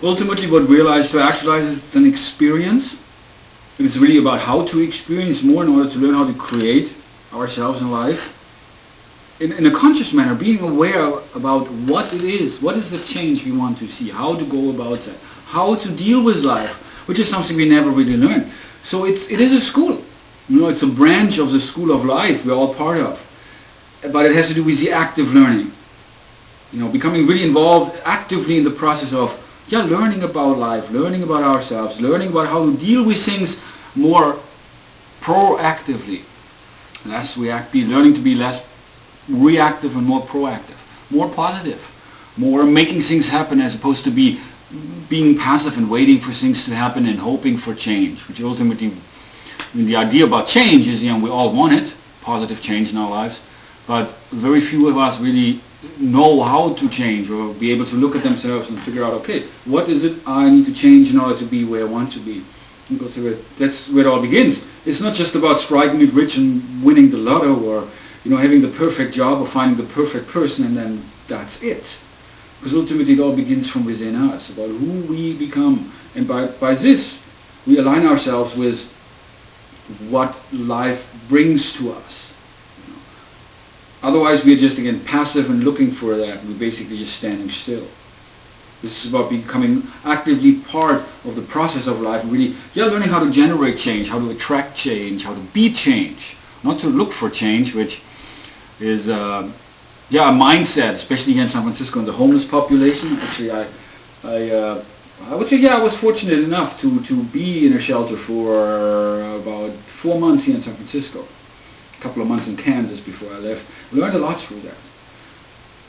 Ultimately, what realize to actualize is an experience. It's really about how to experience more in order to learn how to create ourselves in life in a conscious manner, being aware about what it is, what is the change we want to see, how to go about that, how to deal with life, which is something we never really learn. So it is a school. It's a branch of the school of life we're all part of. But it has to do with the active learning. Becoming really involved actively in the process of learning about life, learning about ourselves, learning about how to deal with things more proactively. Less reactive, learning to be less reactive and more proactive, more positive, more making things happen as opposed to being passive and waiting for things to happen and hoping for change, which ultimately, the idea about change is, we all want it, positive change in our lives, but very few of us really know how to change or be able to look at themselves and figure out, okay, what is it I need to change in order to be where I want to be? Because that's where it all begins. It's not just about striking it rich and winning the lotto or having the perfect job or finding the perfect person and then that's it. Because ultimately it all begins from within us, about who we become. And by this, we align ourselves with what life brings to us. Otherwise we are just, again, passive and looking for that. We're basically just standing still. This is about becoming actively part of the process of life, really learning how to generate change, how to attract change, how to be change. Not to look for change, which is a mindset, especially here in San Francisco and the homeless population. Actually, I would say, I was fortunate enough to be in a shelter for about 4 months here in San Francisco. A couple of months in Kansas before I left. I learned a lot through that.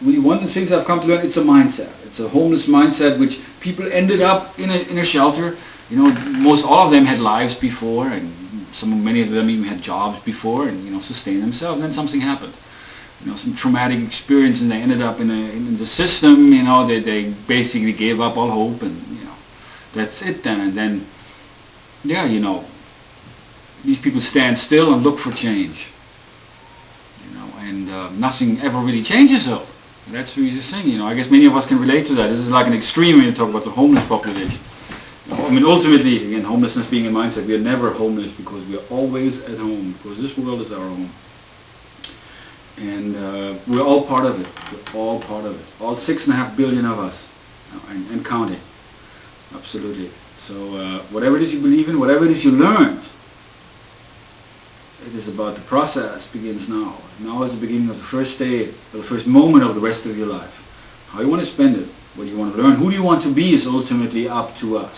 Really, one of the things I've come to learn, it's a mindset. It's a homeless mindset, which people ended up in a shelter. Most all of them had lives before, and many of them even had jobs before, and sustained themselves. And then something happened. Some traumatic experience, and they ended up in the system. They basically gave up all hope, and that's it then. And then, these people stand still and look for change. And nothing ever really changes though. And that's the thing. I guess many of us can relate to that. This is like an extreme when you talk about the homeless population. Ultimately, again, homelessness being a mindset, we are never homeless because we are always at home, because this world is our home. And we're all part of it. We're all part of it. All 6.5 billion of us, and counting. Absolutely. So whatever it is you believe in, whatever it is you learned, it is about the process begins now. Now is the beginning of the first day, or the first moment of the rest of your life. How you want to spend it, what you want to learn, who do you want to be is ultimately up to us.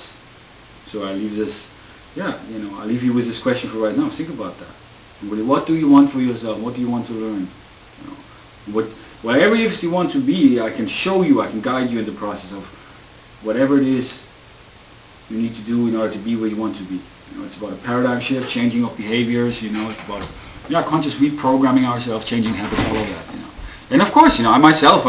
So I leave this, I leave you with this question for right now. Think about that. And really, what do you want for yourself? What do you want to learn? Whatever it is you want to be, I can show you, I can guide you in the process of whatever it is you need to do in order to be where you want to be. It's about a paradigm shift, changing of behaviors. It's about conscious reprogramming ourselves, changing habits, all of that. And of course, I myself,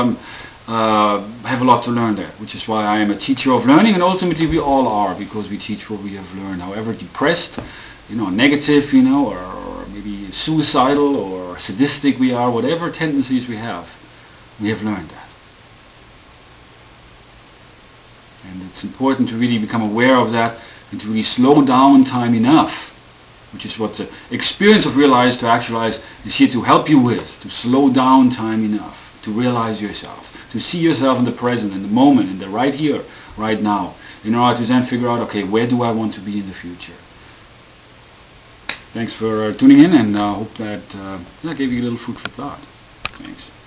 have a lot to learn there, which is why I am a teacher of learning, and ultimately we all are, because we teach what we have learned. However depressed, negative, or maybe suicidal or sadistic we are, whatever tendencies we have learned that. And it's important to really become aware of that and to really slow down time enough, which is what the experience of realize to actualize is here to help you with, to slow down time enough, to realize yourself, to see yourself in the present, in the moment, in the right here, right now, in order to then figure out, okay, where do I want to be in the future? Thanks for tuning in, and I hope that gave you a little food for thought. Thanks.